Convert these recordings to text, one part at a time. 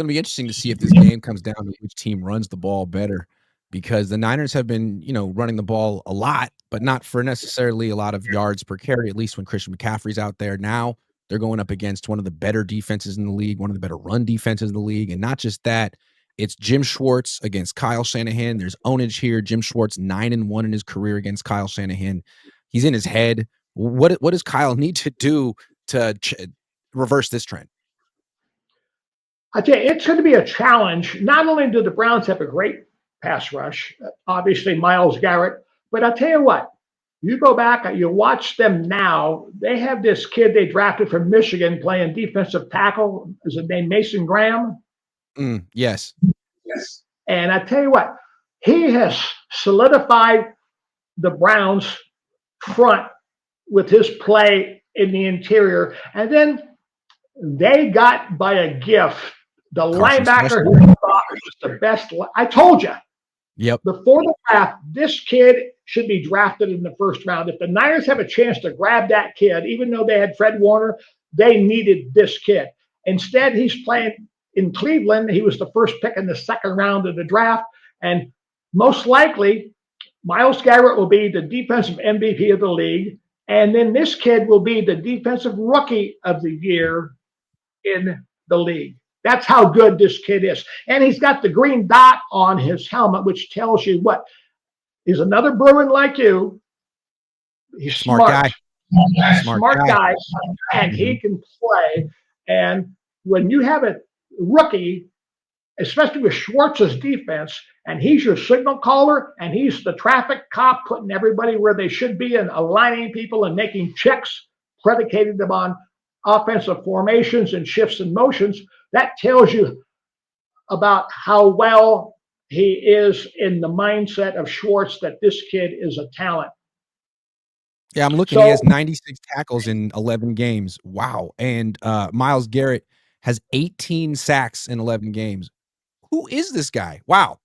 going to be interesting to see if this game comes down to which team runs the ball better, because the Niners have been, running the ball a lot, but not for necessarily a lot of yards per carry, at least when Christian McCaffrey's out there. Now they're going up against one of the better defenses in the league, one of the better run defenses in the league. And not just that, it's Jim Schwartz against Kyle Shanahan. There's ownage here. Jim Schwartz 9-1 in his career against Kyle Shanahan. He's in his head. What does Kyle need to do to reverse this trend? I tell you, it's going to be a challenge. Not only do the Browns have a great pass rush, obviously Myles Garrett, but I'll tell you what, you go back, you watch them now, they have this kid they drafted from Michigan playing defensive tackle. Is it named Mason Graham? Yes. And I tell you what, he has solidified the Browns front with his play in the interior. And then they got by a gift the linebacker who thought was the best. I told you. Yep. Before the draft, this kid should be drafted in the first round. If the Niners have a chance to grab that kid, even though they had Fred Warner, they needed this kid. Instead, he's playing in Cleveland. He was the first pick in the second round of the draft. And most likely, Myles Garrett will be the defensive MVP of the league. And then this kid will be the defensive rookie of the year in the league. That's how good this kid is. And he's got the green dot on his helmet, which tells you what? He's another Bruin like you. He's smart guy. Smart guy. And he can play. And when you have a rookie, especially with Schwartz's defense, and he's your signal caller, and he's the traffic cop putting everybody where they should be and aligning people and making checks predicated upon offensive formations and shifts and motions, that tells you about how well he is in the mindset of Schwartz, that this kid is a talent. Yeah, I'm looking. He has 96 tackles in 11 games. Wow. And Myles Garrett has 18 sacks in 11 games. Who is this guy? Wow.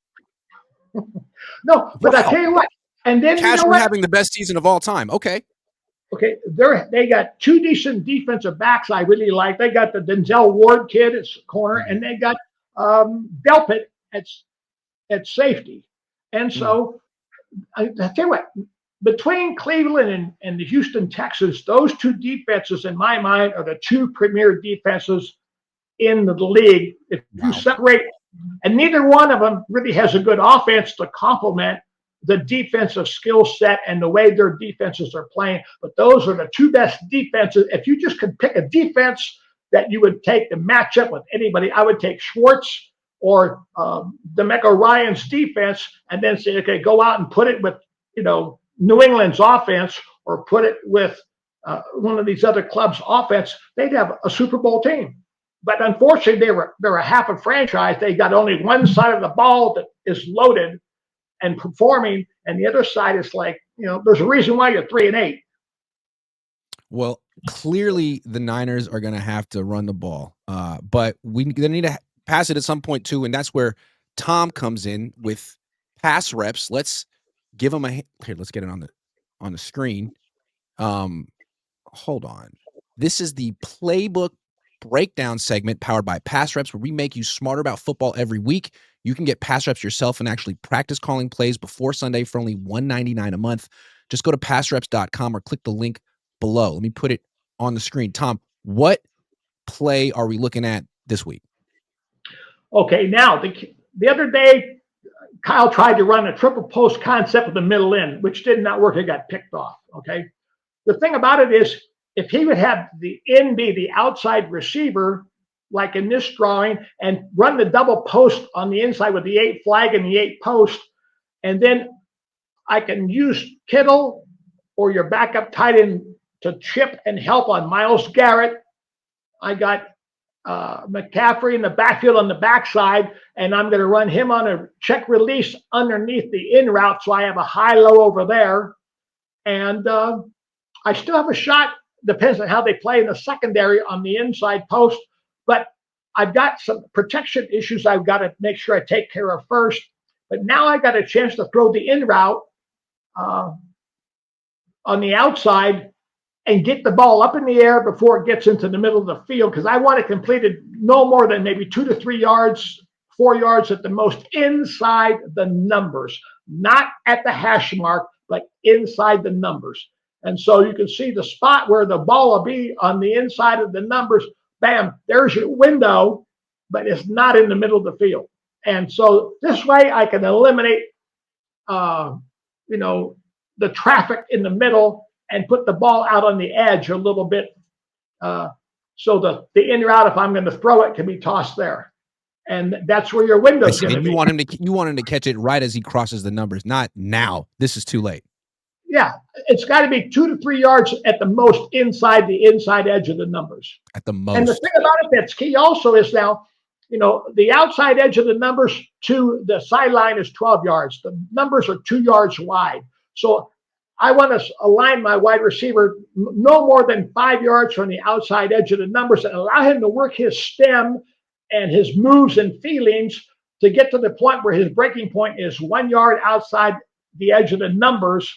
No, but wow. I tell you what. And then casually having the best season of all time. Okay, they got two decent defensive backs I really like. They got the Denzel Ward kid at corner, and they got Delpit at safety. And so I tell you what, between Cleveland and the Houston Texans, those two defenses, in my mind, are the two premier defenses in the league. If you separate, and neither one of them really has a good offense to complement the defensive skill set and the way their defenses are playing. But those are the two best defenses. If you just could pick a defense that you would take to match up with anybody, I would take Schwartz or DeMeco Ryans' defense, and then say, okay, go out and put it with, New England's offense, or put it with one of these other clubs' offense. They'd have a Super Bowl team. But unfortunately, they're a half a franchise. They got only one side of the ball that is loaded and performing, and the other side is like, there's a reason why you're 3-8. Well, clearly the Niners are going to have to run the ball, but we're going to need to pass it at some point too, and that's where Tom comes in with pass reps. Let's give him let's get it on the screen. Hold on. This is the Playbook breakdown segment powered by Pass Reps, where we make you smarter about football every week. You can get pass reps yourself and actually practice calling plays before Sunday for only $1.99 a month. Just go to passreps.com or click the link below. Let me put it on the screen. Tom, what play are we looking at this week? Okay, now the other day, Kyle tried to run a triple post concept with the middle end, which did not work. It got picked off. Okay. The thing about it is, if he would have the end be the outside receiver, like in this drawing, and run the double post on the inside with the 8 flag and the 8 post, and then I can use Kittle or your backup tight end to chip and help on Myles Garrett. I got McCaffrey in the backfield on the backside, and I'm going to run him on a check release underneath the in route, so I have a high-low over there. And I still have a shot, depends on how they play in the secondary on the inside post, but I've got some protection issues I've got to make sure I take care of first. But now I got a chance to throw the in route on the outside and get the ball up in the air before it gets into the middle of the field, because I want it completed no more than maybe 2 to 3 yards, 4 yards at the most, inside the numbers, not at the hash mark, but inside the numbers. And so you can see the spot where the ball will be on the inside of the numbers. Bam, there's your window, but it's not in the middle of the field. And so this way I can eliminate, uh, you know, the traffic in the middle and put the ball out on the edge a little bit. Uh, so the in route, if I'm going to throw it, can be tossed there. And that's where your window is going to And you be. want him to catch it right as he crosses the numbers, not now. This is too late. Yeah, it's got to be 2 to 3 yards at the most inside the inside edge of the numbers. At the And the most. thing about it that's key also is now, the outside edge of the numbers to the sideline is 12 yards. The numbers are 2 yards wide. So I want to align my wide receiver no more than 5 yards from the outside edge of the numbers and allow him to work his stem and his moves and feelings to get to the point where his breaking point is 1 yard outside the edge of the numbers.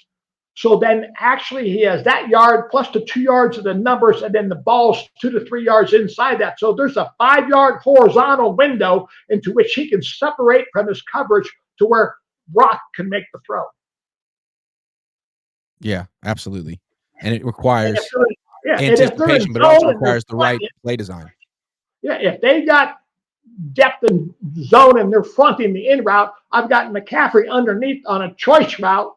So then actually he has that yard plus the 2 yards of the numbers, and then the ball's 2 to 3 yards inside that. So there's a 5 yard horizontal window into which he can separate from his coverage to where Brock can make the throw. Yeah, absolutely. And it requires anticipation, but it also requires the right play design. Yeah, if they got depth and zone and they're fronting the in route, I've got McCaffrey underneath on a choice route,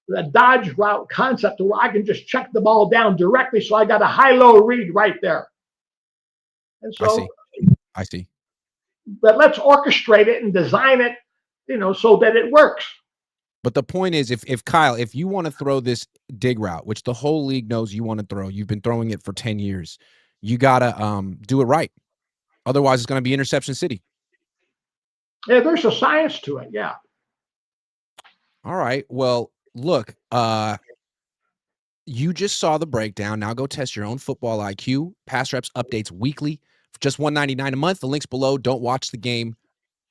the dodge route concept, where I can just check the ball down directly. So I got a high-low read right there. And so I see. But let's orchestrate it and design it, so that it works. But the point is, if Kyle, if you want to throw this dig route, which the whole league knows you want to throw, you've been throwing it for 10 years, you gotta do it right. Otherwise, it's going to be interception city. Yeah, there's a science to it. Yeah. All right. Well, look, you just saw the breakdown. Now go test your own football IQ. Pass Reps updates weekly for just $1.99 a month. The link's below. Don't watch the game.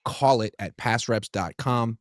Call it at passreps.com.